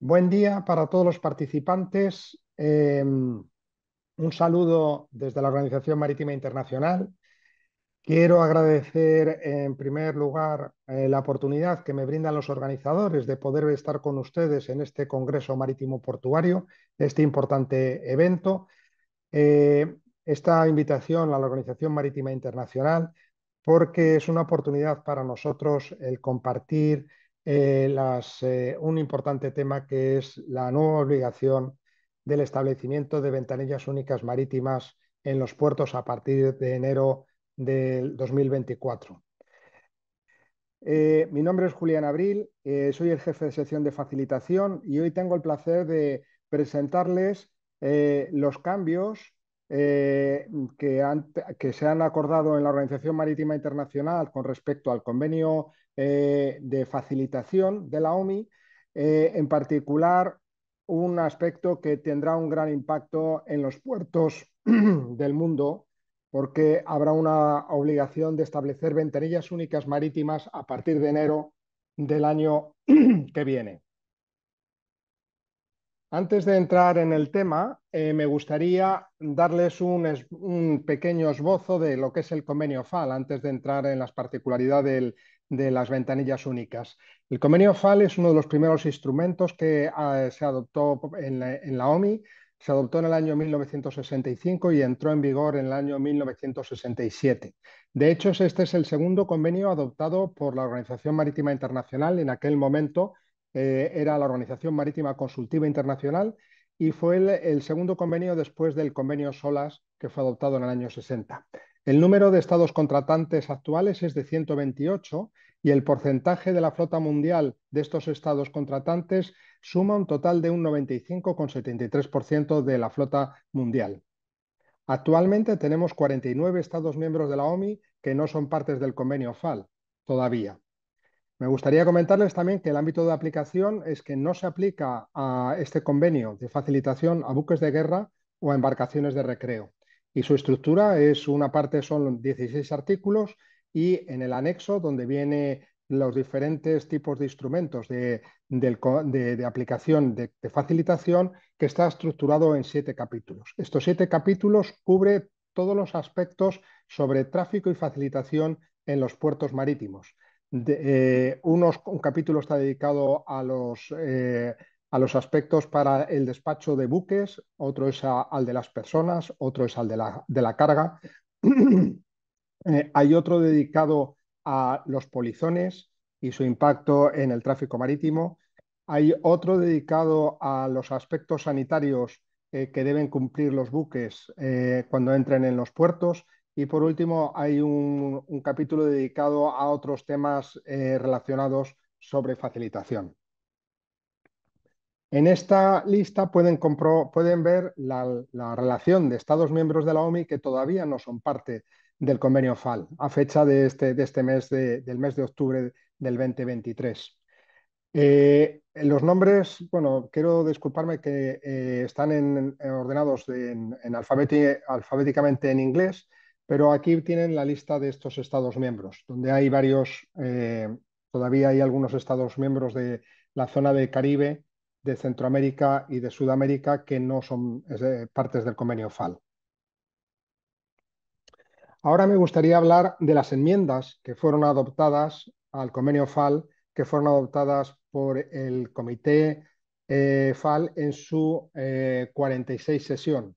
Buen día para todos los participantes. Un saludo desde la Organización Marítima Internacional. Quiero agradecer en primer lugar la oportunidad que me brindan los organizadores de poder estar con ustedes en este Congreso Marítimo Portuario, este importante evento. Esta invitación a la Organización Marítima Internacional porque es una oportunidad para nosotros el compartir un importante tema que es la nueva obligación del establecimiento de ventanillas únicas marítimas en los puertos a partir de enero del 2024. Mi nombre es Julián Abril, soy el jefe de sección de facilitación y hoy tengo el placer de presentarles los cambios eh, que se han acordado en la Organización Marítima Internacional con respecto al convenio de facilitación de la OMI, en particular un aspecto que tendrá un gran impacto en los puertos del mundo porque habrá una obligación de establecer ventanillas únicas marítimas a partir de enero del año que viene. Antes de entrar en el tema, me gustaría darles un pequeño esbozo de lo que es el convenio FAL, antes de entrar en las particularidades de las ventanillas únicas. El convenio FAL es uno de los primeros instrumentos que se adoptó en la OMI. Se adoptó en el año 1965 y entró en vigor en el año 1967. De hecho, este es el segundo convenio adoptado por la Organización Marítima Internacional. En aquel momento era la Organización Marítima Consultiva Internacional y fue el segundo convenio después del convenio SOLAS que fue adoptado en el año 60. El número de estados contratantes actuales es de 128 y el porcentaje de la flota mundial de estos estados contratantes suma un total de un 95,73% de la flota mundial. Actualmente tenemos 49 estados miembros de la OMI que no son partes del convenio FAL todavía. Me gustaría comentarles también que el ámbito de aplicación es que no se aplica a este convenio de facilitación a buques de guerra o a embarcaciones de recreo. Y su estructura es una parte, son 16 artículos y en el anexo donde vienen los diferentes tipos de instrumentos de aplicación de facilitación que está estructurado en 7 capítulos. Estos 7 capítulos cubren todos los aspectos sobre tráfico y facilitación en los puertos marítimos. Un capítulo está dedicado a los aspectos para el despacho de buques, otro es al de las personas, otro es al de la carga. Hay otro dedicado a los polizones y su impacto en el tráfico marítimo. Hay otro dedicado a los aspectos sanitarios que deben cumplir los buques cuando entren en los puertos. Y por último, hay un capítulo dedicado a otros temas relacionados sobre facilitación. En esta lista pueden ver la relación de Estados miembros de la OMI que todavía no son parte del convenio FAL, a fecha de este mes, del mes de octubre del 2023. Los nombres, bueno, quiero disculparme que están ordenados alfabéticamente en inglés, pero aquí tienen la lista de estos Estados miembros, donde hay varios, todavía hay algunos Estados miembros de la zona del Caribe, de Centroamérica y de Sudamérica que no son partes del convenio FAL. Ahora me gustaría hablar de las enmiendas que fueron adoptadas al convenio FAL, que fueron adoptadas por el comité FAL en su 46 sesión.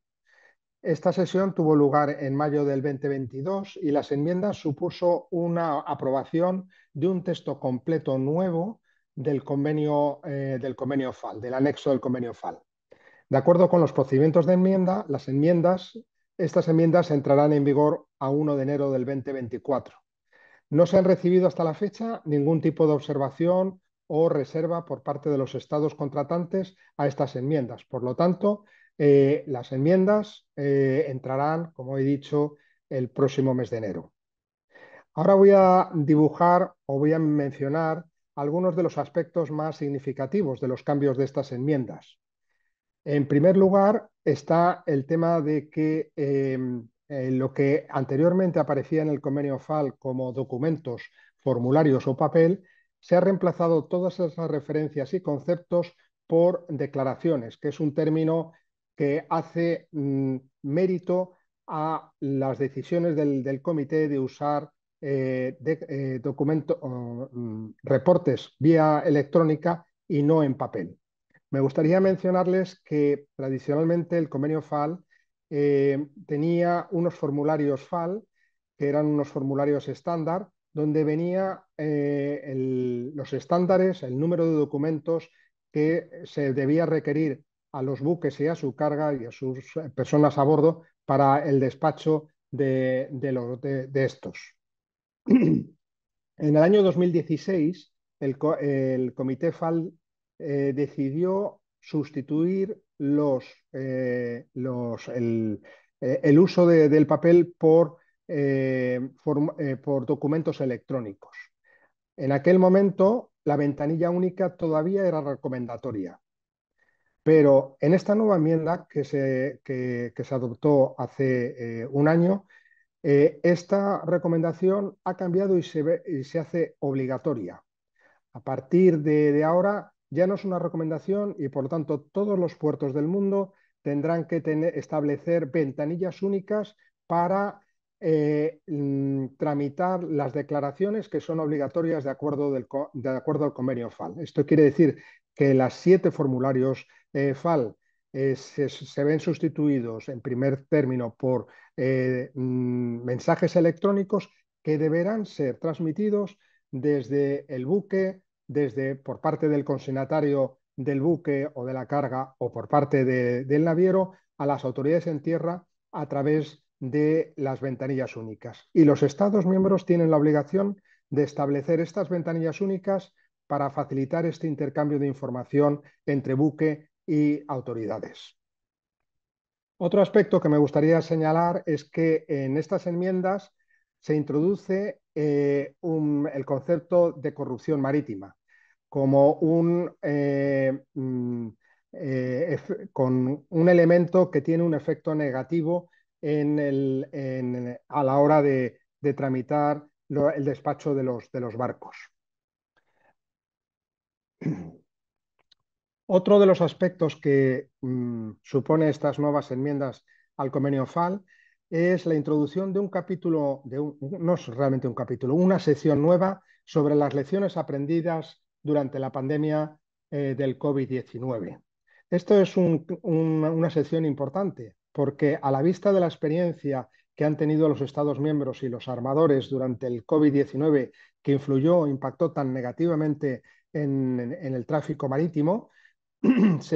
Esta sesión tuvo lugar en mayo del 2022 y las enmiendas supuso una aprobación de un texto completo nuevo del convenio FAL, del anexo del convenio FAL. De acuerdo con los procedimientos de enmienda, estas enmiendas entrarán en vigor a 1 de enero del 2024. No se han recibido hasta la fecha ningún tipo de observación o reserva por parte de los estados contratantes a estas enmiendas. Por lo tanto, las enmiendas entrarán, como he dicho, el próximo mes de enero. Ahora voy a dibujar o voy a mencionar algunos de los aspectos más significativos de los cambios de estas enmiendas. En primer lugar, está el tema de que lo que anteriormente aparecía en el convenio FAL como documentos, formularios o papel, se ha reemplazado todas esas referencias y conceptos por declaraciones, que es un término que hace mérito a las decisiones del comité de usar reportes vía electrónica y no en papel. Me gustaría mencionarles que tradicionalmente el convenio FAL tenía unos formularios FAL, que eran unos formularios estándar, donde venía los estándares, el número de documentos que se debía requerir a los buques y a su carga y a sus personas a bordo para el despacho de estos. En el año 2016, el Comité FAL decidió sustituir el uso del papel por documentos electrónicos. En aquel momento, la ventanilla única todavía era recomendatoria, pero en esta nueva enmienda que se adoptó hace un año, esta recomendación ha cambiado y se hace obligatoria. A partir de ahora ya no es una recomendación y por lo tanto todos los puertos del mundo tendrán que establecer ventanillas únicas para tramitar las declaraciones que son obligatorias de acuerdo al convenio FAL. Esto quiere decir que los 7 formularios FAL se ven sustituidos en primer término por mensajes electrónicos que deberán ser transmitidos desde el buque, por parte del consignatario del buque o de la carga o por parte del naviero a las autoridades en tierra a través de las ventanillas únicas. Y los Estados miembros tienen la obligación de establecer estas ventanillas únicas para facilitar este intercambio de información entre buque y autoridades. Otro aspecto que me gustaría señalar es que en estas enmiendas se introduce el concepto de corrupción marítima como con un elemento que tiene un efecto negativo a la hora de tramitar el despacho de los barcos. Otro de los aspectos que supone estas nuevas enmiendas al convenio FAL es la introducción de un capítulo, no es realmente un capítulo, una sección nueva sobre las lecciones aprendidas durante la pandemia del COVID-19. Esto es una sección importante porque a la vista de la experiencia que han tenido los Estados miembros y los armadores durante el COVID-19, que influyó, impactó tan negativamente en el tráfico marítimo, los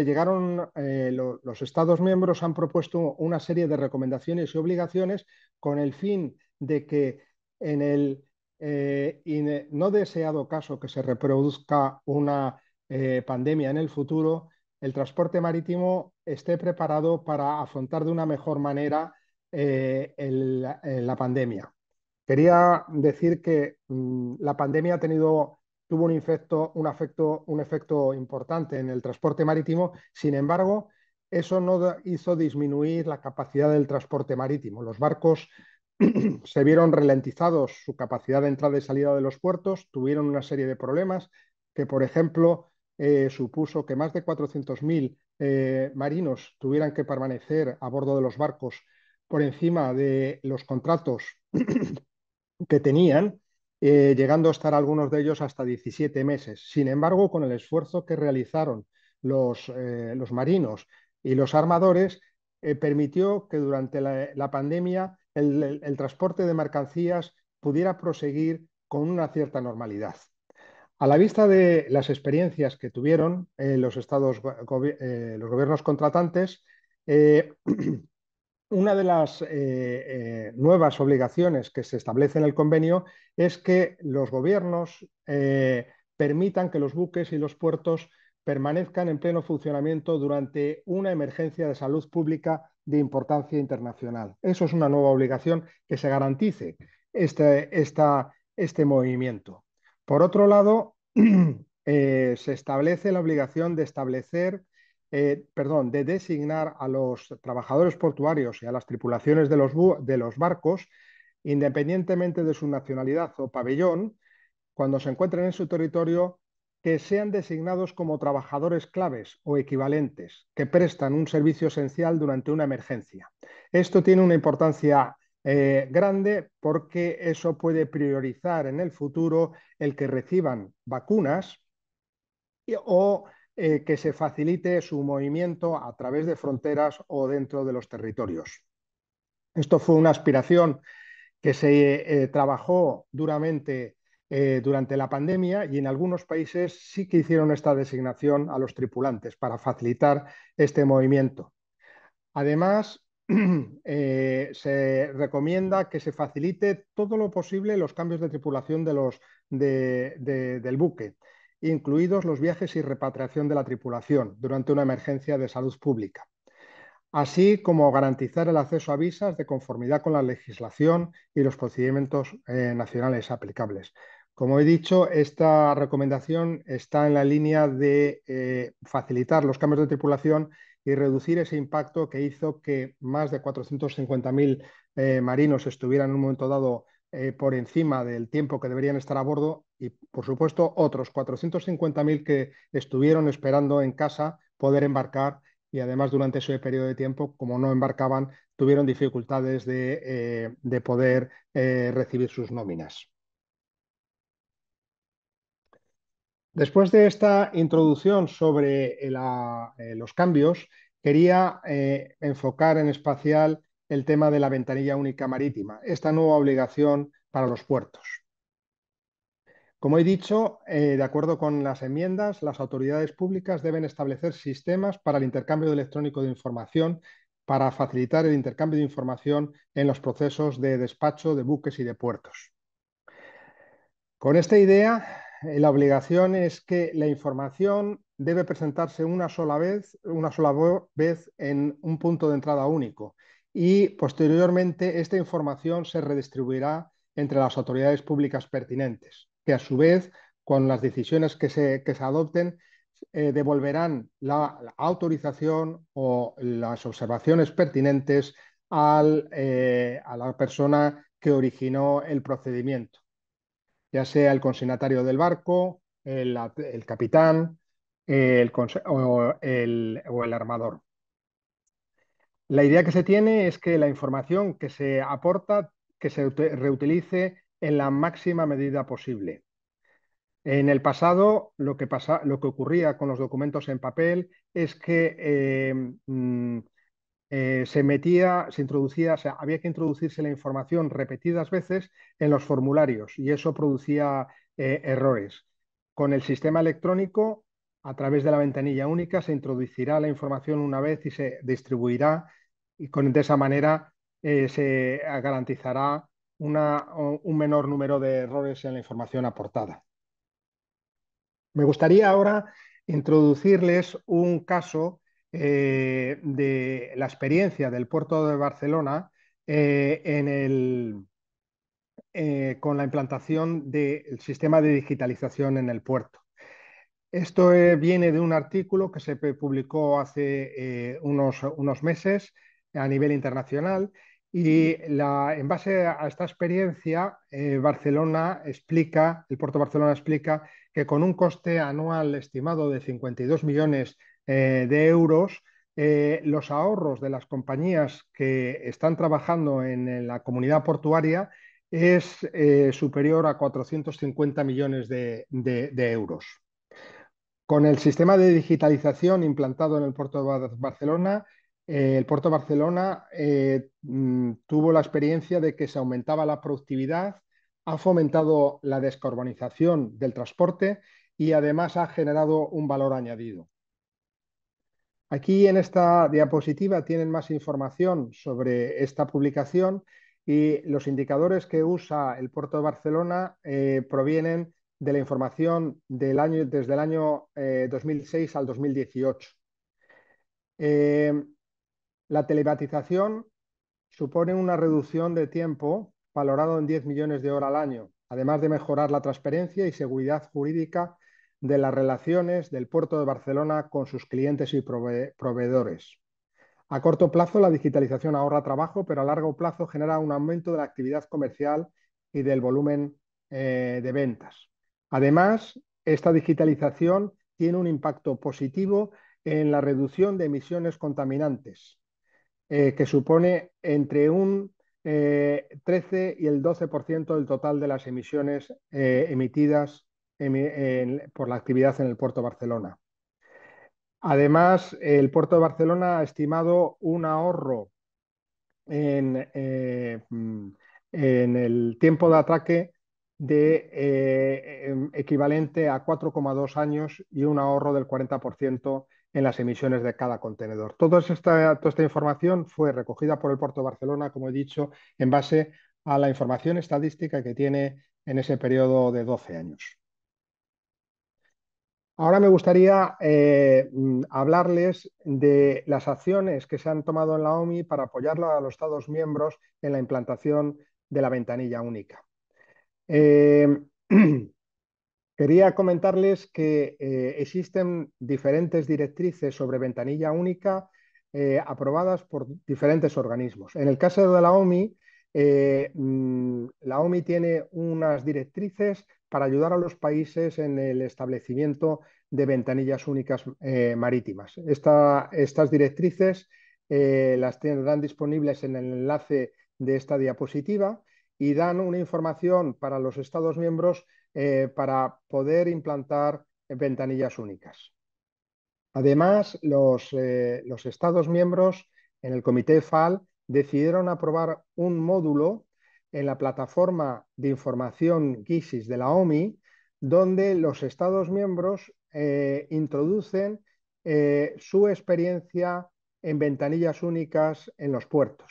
Estados miembros han propuesto una serie de recomendaciones y obligaciones con el fin de que en el no deseado caso que se reproduzca una pandemia en el futuro, el transporte marítimo esté preparado para afrontar de una mejor manera la pandemia. Quería decir que la pandemia tuvo un efecto importante en el transporte marítimo. Sin embargo, eso no hizo disminuir la capacidad del transporte marítimo. Los barcos se vieron ralentizados su capacidad de entrada y salida de los puertos, tuvieron una serie de problemas que, por ejemplo, supuso que más de 400.000 marinos tuvieran que permanecer a bordo de los barcos por encima de los contratos que tenían, llegando a estar algunos de ellos hasta 17 meses. Sin embargo, con el esfuerzo que realizaron los marinos y los armadores, permitió que durante la pandemia el transporte de mercancías pudiera proseguir con una cierta normalidad. A la vista de las experiencias que tuvieron los gobiernos contratantes, una de las nuevas obligaciones que se establece en el convenio es que los gobiernos permitan que los buques y los puertos permanezcan en pleno funcionamiento durante una emergencia de salud pública de importancia internacional. Eso es una nueva obligación, que se garantice este movimiento. Por otro lado, se establece la obligación de designar a los trabajadores portuarios y a las tripulaciones de los barcos, independientemente de su nacionalidad o pabellón, cuando se encuentren en su territorio, que sean designados como trabajadores claves o equivalentes que prestan un servicio esencial durante una emergencia. Esto tiene una importancia grande porque eso puede priorizar en el futuro el que reciban vacunas o que se facilite su movimiento a través de fronteras o dentro de los territorios. Esto fue una aspiración que se trabajó duramente durante la pandemia y en algunos países sí que hicieron esta designación a los tripulantes para facilitar este movimiento. Además, se recomienda que se facilite todo lo posible los cambios de tripulación del buque, incluidos los viajes y repatriación de la tripulación durante una emergencia de salud pública, así como garantizar el acceso a visas de conformidad con la legislación y los procedimientos nacionales aplicables. Como he dicho, esta recomendación está en la línea de facilitar los cambios de tripulación y reducir ese impacto que hizo que más de 450.000 marinos estuvieran en un momento dado por encima del tiempo que deberían estar a bordo y, por supuesto, otros 450.000 que estuvieron esperando en casa poder embarcar y además durante ese periodo de tiempo, como no embarcaban, tuvieron dificultades de poder recibir sus nóminas. Después de esta introducción sobre los cambios, quería enfocar en especial el tema de la ventanilla única marítima, esta nueva obligación para los puertos. Como he dicho, de acuerdo con las enmiendas, las autoridades públicas deben establecer sistemas para el intercambio electrónico de información para facilitar el intercambio de información en los procesos de despacho de buques y de puertos. Con esta idea, la obligación es que la información debe presentarse una sola vez en un punto de entrada único y posteriormente esta información se redistribuirá entre las autoridades públicas pertinentes, que a su vez, con las decisiones que se adopten, devolverán la autorización o las observaciones pertinentes a la persona que originó el procedimiento, ya sea el consignatario del barco, el capitán o el armador. La idea que se tiene es que la información que se aporta que se reutilice en la máxima medida posible. En el pasado, lo que ocurría con los documentos en papel es que se introducía, o sea, había que introducirse la información repetidas veces en los formularios y eso producía errores. Con el sistema electrónico, a través de la ventanilla única, se introducirá la información una vez y se distribuirá y de esa manera se garantizará un menor número de errores en la información aportada. Me gustaría ahora introducirles un caso de la experiencia del puerto de Barcelona con la implantación del sistema de digitalización en el puerto. Esto viene de un artículo que se publicó hace unos meses a nivel internacional y en base a esta experiencia, el puerto de Barcelona explica que con un coste anual estimado de 52 millones de euros, los ahorros de las compañías que están trabajando en la comunidad portuaria es superior a 450 millones de euros. Con el sistema de digitalización implantado en el puerto de Barcelona, el puerto de Barcelona tuvo la experiencia de que se aumentaba la productividad, ha fomentado la descarbonización del transporte y además ha generado un valor añadido. Aquí en esta diapositiva tienen más información sobre esta publicación y los indicadores que usa el puerto de Barcelona provienen de la información desde el año 2006 al 2018. La telematización supone una reducción de tiempo valorado en 10 millones de horas al año, además de mejorar la transparencia y seguridad jurídica de las relaciones del puerto de Barcelona con sus clientes y proveedores. A corto plazo, la digitalización ahorra trabajo, pero a largo plazo genera un aumento de la actividad comercial y del volumen de ventas. Además, esta digitalización tiene un impacto positivo en la reducción de emisiones contaminantes, que supone entre un 13 y el 12% del total de las emisiones emitidas por la actividad en el puerto de Barcelona. Además, el puerto de Barcelona ha estimado un ahorro en, en el tiempo de atraque de equivalente a 4,2 años y un ahorro del 40% en las emisiones de cada contenedor. Toda esta información fue recogida por el Puerto de Barcelona, como he dicho, en base a la información estadística que tiene en ese periodo de 12 años. Ahora me gustaría hablarles de las acciones que se han tomado en la OMI para apoyar a los Estados miembros en la implantación de la ventanilla única. Eh, Quería comentarles que existen diferentes directrices sobre ventanilla única aprobadas por diferentes organismos. En el caso de la OMI tiene unas directrices para ayudar a los países en el establecimiento de ventanillas únicas marítimas. Estas directrices las tendrán disponibles en el enlace de esta diapositiva y dan una información para los Estados miembros para poder implantar ventanillas únicas. Además, los Estados miembros en el Comité FAL decidieron aprobar un módulo en la plataforma de información GISIS de la OMI, donde los Estados miembros introducen su experiencia en ventanillas únicas en los puertos.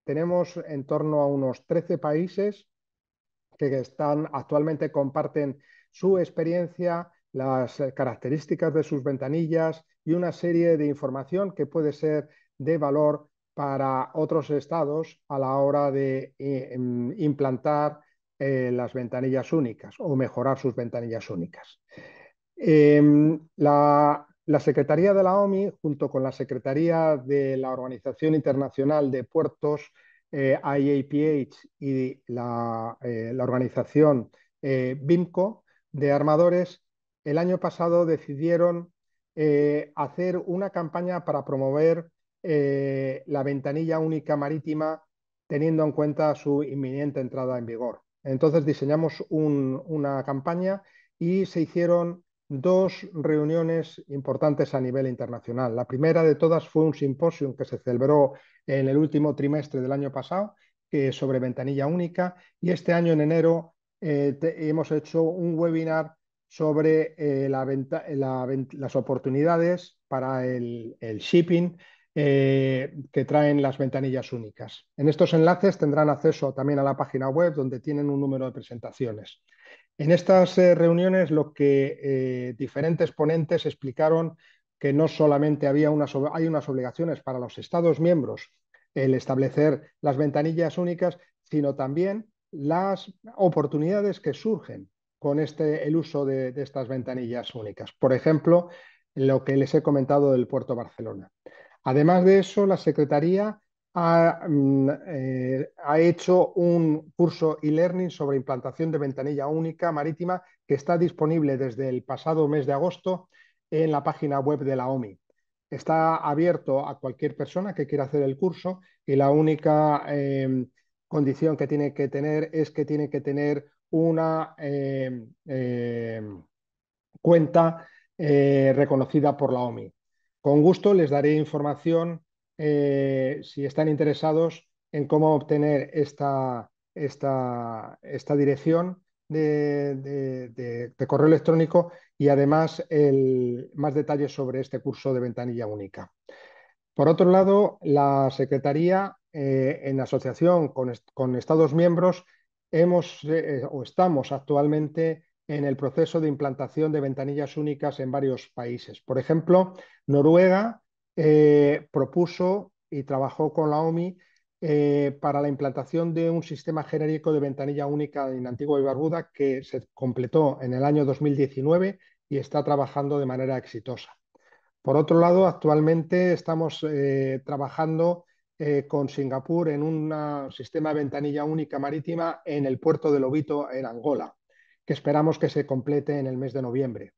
Tenemos en torno a unos 13 países que actualmente comparten su experiencia, las características de sus ventanillas y una serie de información que puede ser de valor para otros estados a la hora de implantar las ventanillas únicas o mejorar sus ventanillas únicas. La Secretaría de la OMI, junto con la Secretaría de la Organización Internacional de Puertos, IAPH, y la organización BIMCO de armadores, el año pasado decidieron hacer una campaña para promover la ventanilla única marítima teniendo en cuenta su inminente entrada en vigor. Entonces diseñamos una campaña y se hicieron dos reuniones importantes a nivel internacional. La primera de todas fue un simposio que se celebró en el último trimestre del año pasado sobre ventanilla única, y este año en enero hemos hecho un webinar sobre las oportunidades para el shipping que traen las ventanillas únicas. En estos enlaces tendrán acceso también a la página web, donde tienen un número de presentaciones. En estas reuniones lo que diferentes ponentes explicaron que no solamente hay unas obligaciones para los Estados miembros el establecer las ventanillas únicas, sino también las oportunidades que surgen con el uso de estas ventanillas únicas. Por ejemplo, lo que les he comentado del Puerto de Barcelona. Además de eso, la Secretaría ha hecho un curso e-learning sobre implantación de ventanilla única marítima que está disponible desde el pasado mes de agosto en la página web de la OMI. Está abierto a cualquier persona que quiera hacer el curso y la única condición que tiene que tener es que tiene que tener una cuenta reconocida por la OMI. Con gusto les daré información si están interesados en cómo obtener esta dirección de correo electrónico y además más detalles sobre este curso de ventanilla única. Por otro lado, la Secretaría, en asociación con Estados miembros, estamos actualmente en el proceso de implantación de ventanillas únicas en varios países. Por ejemplo, Noruega propuso y trabajó con la OMI para la implantación de un sistema genérico de ventanilla única en Antigua y Barbuda que se completó en el año 2019 y está trabajando de manera exitosa. Por otro lado, actualmente estamos trabajando con Singapur en un sistema de ventanilla única marítima en el puerto de Lobito, en Angola. que esperamos que se complete en el mes de noviembre.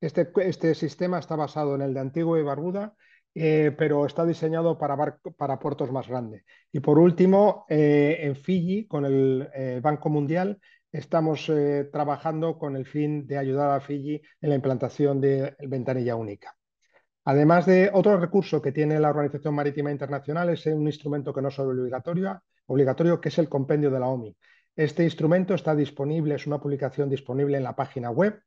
Este sistema está basado en el de Antigua y Barbuda, pero está diseñado para puertos más grandes. Y por último, en Fiji, con el Banco Mundial, estamos trabajando con el fin de ayudar a Fiji en la implantación de ventanilla única. Además de otro recurso que tiene la Organización Marítima Internacional es un instrumento que no es obligatorio, que es el compendio de la OMI. Este instrumento está disponible, es una publicación disponible en la página web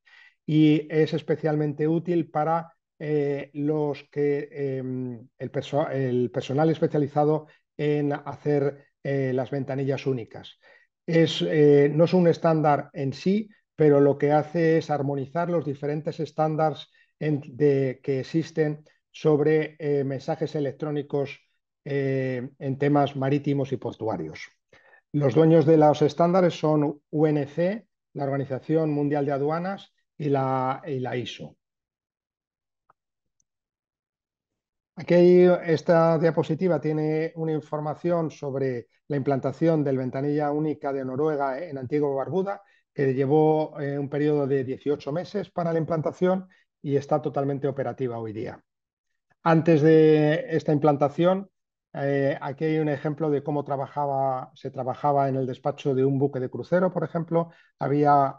y es especialmente útil para el personal especializado en hacer las ventanillas únicas. No es un estándar en sí, pero lo que hace es armonizar los diferentes estándares que existen sobre mensajes electrónicos en temas marítimos y portuarios. Los dueños de los estándares son UNC, la Organización Mundial de Aduanas y la ISO. Aquí esta diapositiva tiene una información sobre la implantación del ventanilla única de Noruega en Antigua y Barbuda, que llevó un periodo de 18 meses para la implantación y está totalmente operativa hoy día. Antes de esta implantación, aquí hay un ejemplo de cómo se trabajaba en el despacho de un buque de crucero, por ejemplo. Había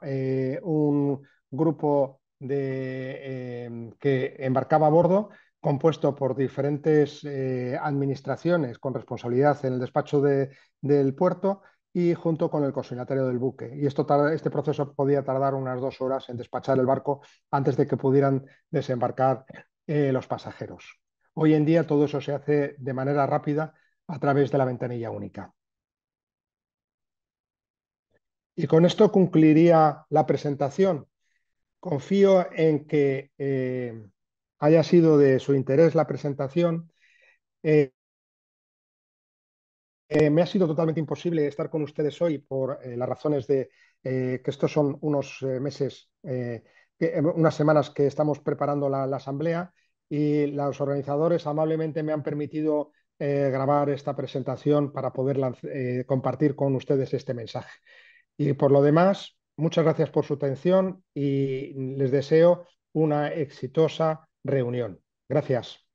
un grupo que embarcaba a bordo, compuesto por diferentes administraciones con responsabilidad en el despacho del puerto y junto con el consignatario del buque. Y este proceso podía tardar unas 2 horas en despachar el barco antes de que pudieran desembarcar los pasajeros. Hoy en día todo eso se hace de manera rápida a través de la ventanilla única. Y con esto concluiría la presentación. Confío en que haya sido de su interés la presentación. Eh, Me ha sido totalmente imposible estar con ustedes hoy por las razones de que estos son unos meses, unas semanas que estamos preparando la asamblea y los organizadores amablemente me han permitido grabar esta presentación para poder compartir con ustedes este mensaje. Y por lo demás, muchas gracias por su atención y les deseo una exitosa reunión. Gracias.